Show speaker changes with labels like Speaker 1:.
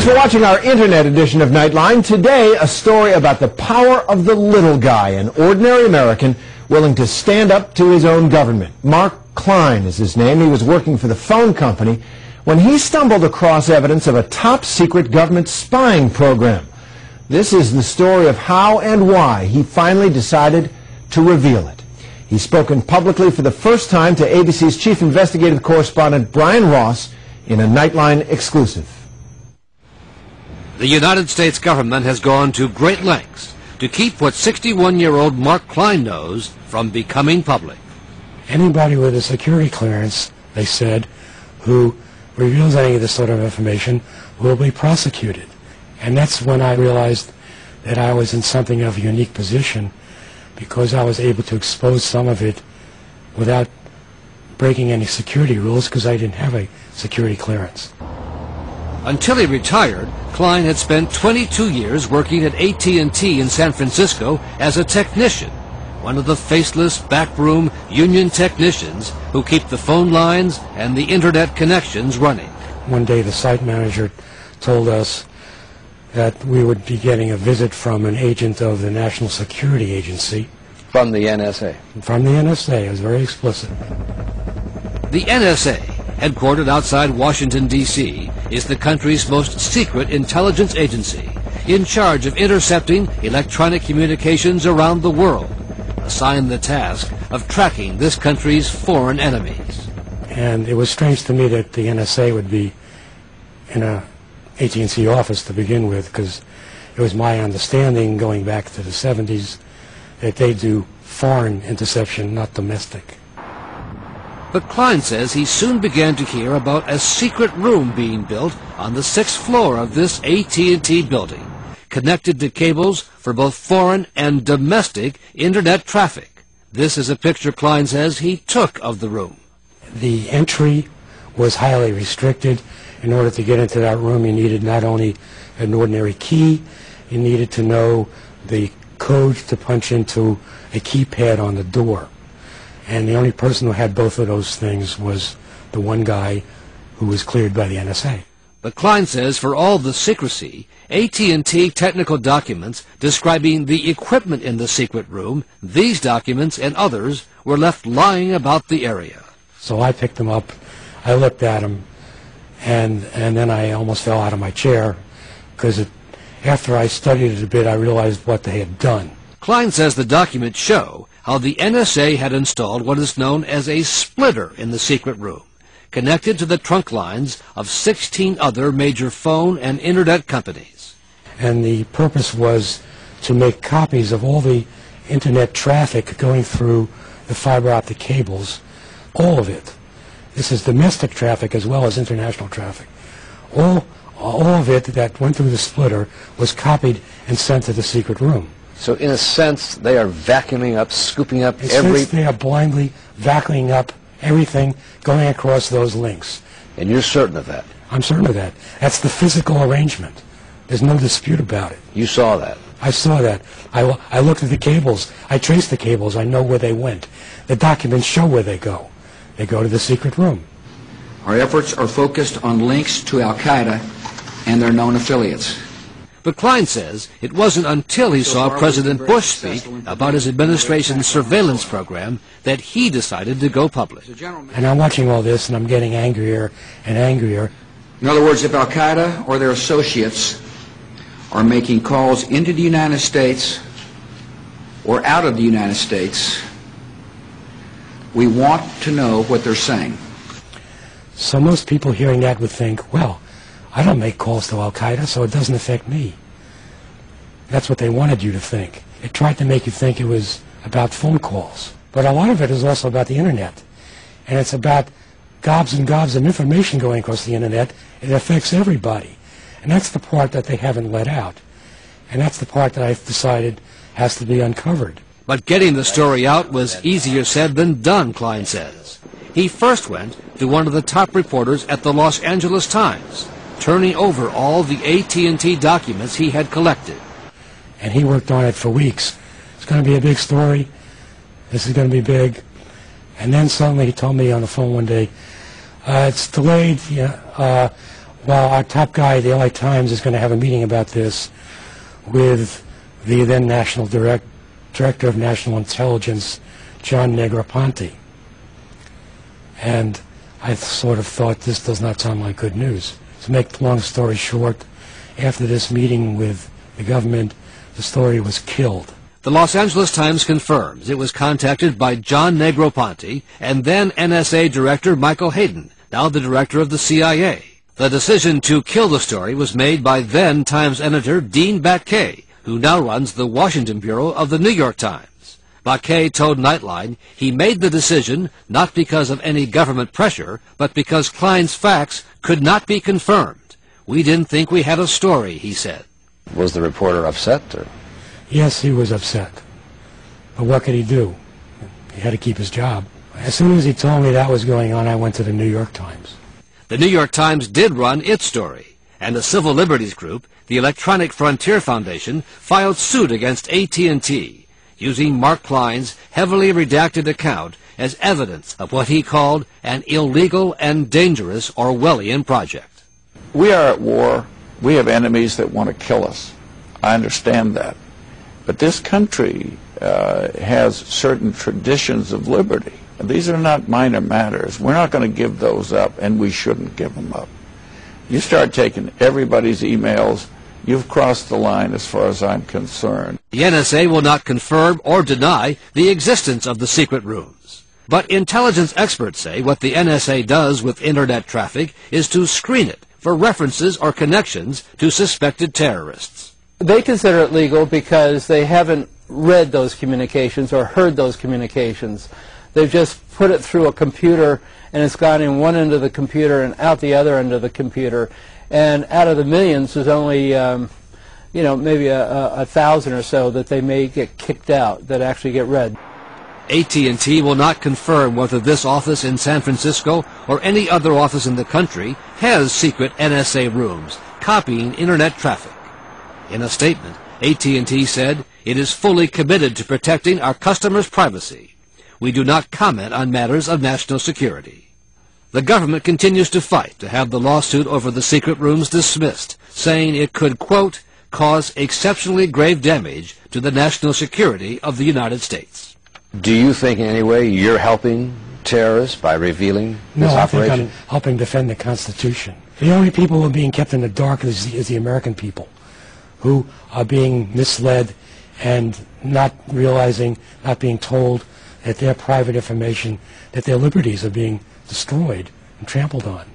Speaker 1: Thanks for watching our internet edition of Nightline. Today, a story about the power of the little guy, an ordinary American willing to stand up to his own government. Mark Klein is his name. He was working for the phone company when he stumbled across evidence of a top-secret government spying program. This is the story of how and why he finally decided to reveal it. He's spoken publicly for the first time to ABC's chief investigative correspondent Brian Ross in a Nightline exclusive.
Speaker 2: The United States government has gone to great lengths to keep what 61-year-old Mark Klein knows from becoming public.
Speaker 3: Anybody with a security clearance, they said, who reveals any of this sort of information will be prosecuted. And that's when I realized that I was in something of a unique position, because I was able to expose some of it without breaking any security rules, because I didn't have a security clearance.
Speaker 2: Until he retired, Klein had spent 22 years working at AT&T in San Francisco as a technician, one of the faceless backroom union technicians who keep the phone lines and the internet connections running.
Speaker 3: One day the site manager told us that we would be getting a visit from an agent of the National Security Agency.
Speaker 4: From the NSA?
Speaker 3: From the NSA. It was very explicit.
Speaker 2: The NSA, headquartered outside Washington, D.C., is the country's most secret intelligence agency, in charge of intercepting electronic communications around the world, assigned the task of tracking this country's foreign enemies.
Speaker 3: And it was strange to me that the NSA would be in a AT&T office to begin with, because it was my understanding going back to the 70s that they do foreign interception, not domestic.
Speaker 2: But Klein says he soon began to hear about a secret room being built on the 6th floor of this AT&T building, connected to cables for both foreign and domestic internet traffic. This is a picture Klein says he took of the room.
Speaker 3: The entry was highly restricted. In order to get into that room, you needed not only an ordinary key, you needed to know the code to punch into a keypad on the door. And the only person who had both of those things was the one guy who was cleared by the NSA.
Speaker 2: But Klein says for all the secrecy, AT&T technical documents describing the equipment in the secret room, these documents and others were left lying about the area.
Speaker 3: So I picked them up, I looked at them, and then I almost fell out of my chair, because after I studied it a bit, I realized what they had done.
Speaker 2: Klein says the documents show how the NSA had installed what is known as a splitter in the secret room, connected to the trunk lines of 16 other major phone and internet companies.
Speaker 3: And the purpose was to make copies of all the internet traffic going through the fiber optic cables, all of it. This is domestic traffic as well as international traffic. All of it that went through the splitter was copied and sent to the secret room.
Speaker 4: So in a sense, they are vacuuming up, scooping up
Speaker 3: They are blindly vacuuming up everything going across those links.
Speaker 4: And you're certain of that?
Speaker 3: I'm certain of that. That's the physical arrangement. There's no dispute about it.
Speaker 4: You saw that?
Speaker 3: I saw that. I looked at the cables. I traced the cables. I know where they went. The documents show where they go. They go to the secret room.
Speaker 5: Our efforts are focused on links to Al-Qaeda and their known affiliates.
Speaker 2: But Klein says it wasn't until he saw President Bush speak about his administration's surveillance program that he decided to go public.
Speaker 3: And I'm watching all this, and I'm getting angrier and angrier.
Speaker 5: In other words, if Al-Qaeda or their associates are making calls into the United States or out of the United States, we want to know what they're saying.
Speaker 3: So most people hearing that would think, well, I don't make calls to Al-Qaeda, so it doesn't affect me. That's what they wanted you to think. It tried to make you think it was about phone calls. But a lot of it is also about the Internet. And it's about gobs and gobs of information going across the Internet. It affects everybody. And that's the part that they haven't let out. And that's the part that I've decided has to be uncovered.
Speaker 2: But getting the story out was easier said than done, Klein says. He first went to one of the top reporters at the Los Angeles Times, turning over all the AT&T documents he had collected.
Speaker 3: And he worked on it for weeks. It's going to be a big story. This is going to be big. And then suddenly he told me on the phone one day, it's delayed. Well, our top guy at the LA Times is going to have a meeting about this with the then Director of National Intelligence, John Negroponte. And I sort of thought this does not sound like good news. To make the long story short, after this meeting with the government, the story was killed.
Speaker 2: The Los Angeles Times confirms it was contacted by John Negroponte and then NSA Director Michael Hayden, now the director of the CIA. The decision to kill the story was made by then Times editor Dean Baquet, who now runs the Washington bureau of the New York Times. Baquet told Nightline he made the decision not because of any government pressure, but because Klein's facts could not be confirmed. We didn't think we had a story, he said.
Speaker 4: Was the reporter upset? Or?
Speaker 3: Yes, he was upset. But what could he do? He had to keep his job. As soon as he told me that was going on, I went to the New York Times.
Speaker 2: The New York Times did run its story, and the civil liberties group, the Electronic Frontier Foundation, filed suit against AT&T, using Mark Klein's heavily redacted account as evidence of what he called an illegal and dangerous Orwellian project.
Speaker 6: We are at war. We have enemies that want to kill us. I understand that. But this country has certain traditions of liberty. And these are not minor matters. We're not going to give those up, and we shouldn't give them up. You start taking everybody's emails, you've crossed the line as far as I'm concerned.
Speaker 2: The NSA will not confirm or deny the existence of the secret rooms. But intelligence experts say what the NSA does with Internet traffic is to screen it for references or connections to suspected terrorists.
Speaker 7: They consider it legal because they haven't read those communications or heard those communications. They've just put it through a computer, and it's gone in one end of the computer and out the other end of the computer. And out of the millions, there's only, maybe a 1,000 or so that they may get kicked out that actually get read.
Speaker 2: AT&T will not confirm whether this office in San Francisco or any other office in the country has secret NSA rooms copying Internet traffic. In a statement, AT&T said it is fully committed to protecting our customers' privacy. We do not comment on matters of national security. The government continues to fight to have the lawsuit over the secret rooms dismissed, saying it could, quote, cause exceptionally grave damage to the national security of the United States.
Speaker 4: Do you think in any way you're helping terrorists by revealing this operation?
Speaker 3: No, I think I'm helping defend the Constitution. The only people who are being kept in the dark is the American people, who are being misled and not realizing, not being told that their private information, that their liberties are being destroyed and trampled on.